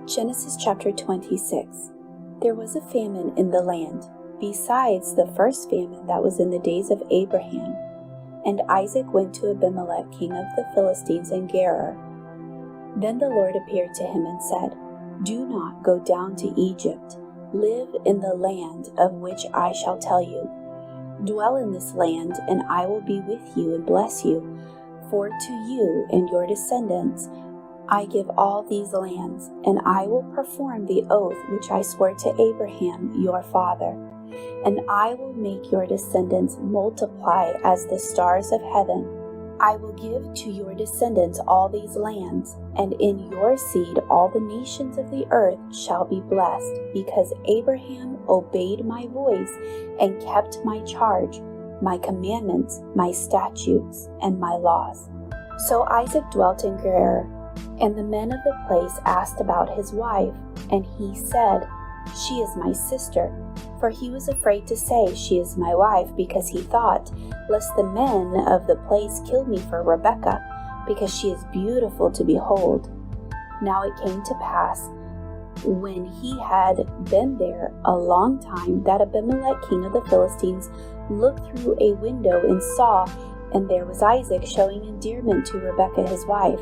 Genesis chapter 26. There was a famine in the land, besides the first famine that was in the days of Abraham. And Isaac went to Abimelech, king of the Philistines, in Gerar. Then the Lord appeared to him and said, "Do not go down to Egypt. Live in the land of which I shall tell you. Dwell in this land, and I will be with you and bless you. For to you and your descendants I give all these lands, and I will perform the oath which I swore to Abraham your father. And I will make your descendants multiply as the stars of heaven. I will give to your descendants all these lands, and in your seed all the nations of the earth shall be blessed, because Abraham obeyed my voice and kept my charge, my commandments, my statutes, and my laws." So Isaac dwelt in Gerar, and the men of the place asked about his wife, and he said, "She is my sister." For he was afraid to say, "She is my wife," because he thought, lest the men of the place kill me for Rebekah, because she is beautiful to behold. Now it came to pass, when he had been there a long time, that Abimelech, king of the Philistines, looked through a window and saw, and there was Isaac showing endearment to Rebekah his wife.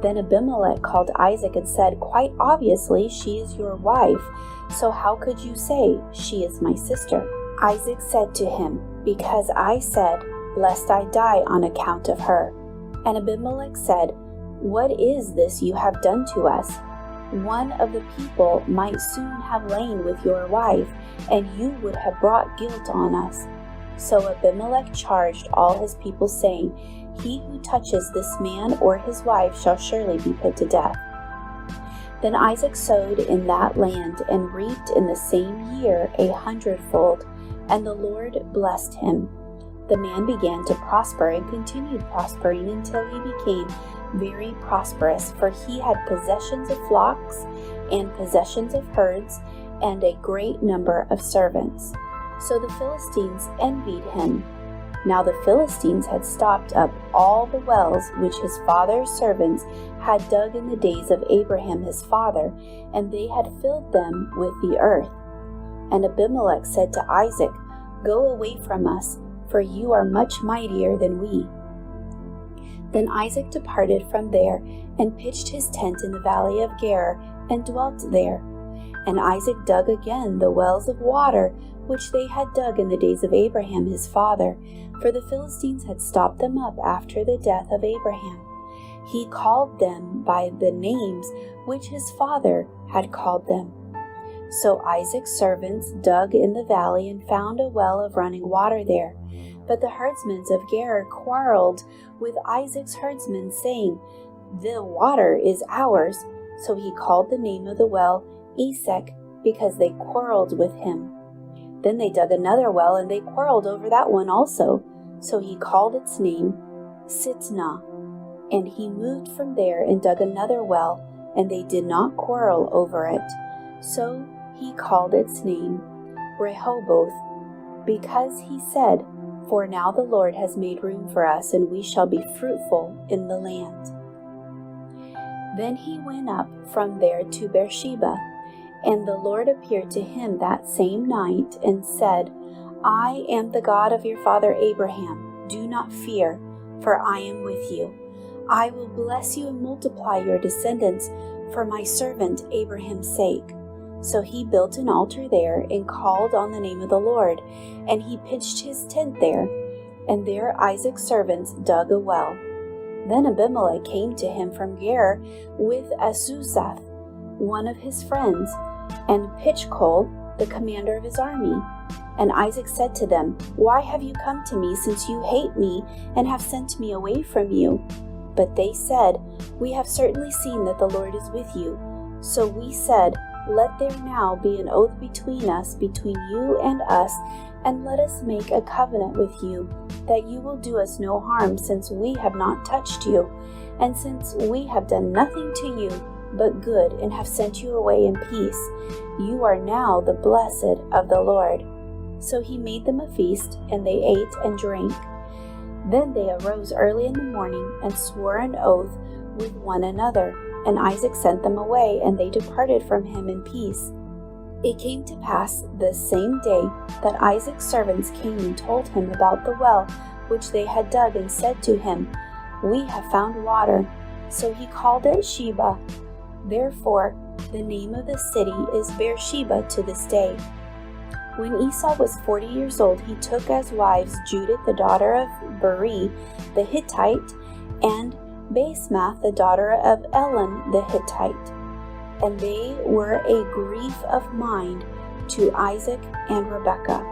Then Abimelech called Isaac and said, "Quite obviously she is your wife, so how could you say, 'She is my sister'?" Isaac said to him, "Because I said, lest I die on account of her." And Abimelech said, "What is this you have done to us? One of the people might soon have lain with your wife, and you would have brought guilt on us." So Abimelech charged all his people, saying, "He who touches this man or his wife shall surely be put to death." Then Isaac sowed in that land and reaped in the same year 100-fold, and the Lord blessed him. The man began to prosper and continued prospering until he became very prosperous, for he had possessions of flocks and possessions of herds and a great number of servants. So the Philistines envied him. Now the Philistines had stopped up all the wells which his father's servants had dug in the days of Abraham his father, and they had filled them with the earth. And Abimelech said to Isaac, "Go away from us, for you are much mightier than we." Then Isaac departed from there and pitched his tent in the valley of Gerar and dwelt there. And Isaac dug again the wells of water which they had dug in the days of Abraham his father, for the Philistines had stopped them up after the death of Abraham. He called them by the names which his father had called them. So Isaac's servants dug in the valley and found a well of running water there. But the herdsmen of Gerar quarreled with Isaac's herdsmen, saying, "The water is ours." So he called the name of the well Esek, because they quarreled with him. Then they dug another well, and they quarreled over that one also. So he called its name Sitnah. And he moved from there and dug another well, and they did not quarrel over it. So he called its name Rehoboth, because he said, "For now the Lord has made room for us, and we shall be fruitful in the land." Then he went up from there to Beersheba, and the Lord appeared to him that same night and said, "I am the God of your father Abraham. Do not fear, for I am with you. I will bless you and multiply your descendants for my servant Abraham's sake." So he built an altar there and called on the name of the Lord, and he pitched his tent there, and there Isaac's servants dug a well. Then Abimelech came to him from Gerar with Ahuzzath, one of his friends, and Pitchkol, the commander of his army. And Isaac said to them, "Why have you come to me, since you hate me and have sent me away from you?" But they said, "We have certainly seen that the Lord is with you." So we said, "Let there now be an oath between us, between you and us, and let us make a covenant with you, that you will do us no harm, since we have not touched you, and since we have done nothing to you but good, and have sent you away in peace. You are now the blessed of the Lord." So he made them a feast, and they ate and drank. Then they arose early in the morning and swore an oath with one another, And Isaac sent them away, and they departed from him in peace. It came to pass the same day that Isaac's servants came and told him about the well which they had dug, and said to him, "We have found water." So he called it Sheba. Therefore the name of the city is Beersheba to this day. When Esau was 40 years old, he took as wives Judith the daughter of Beri the Hittite, and Basemath the daughter of Elon the Hittite. And they were a grief of mind to Isaac and Rebekah.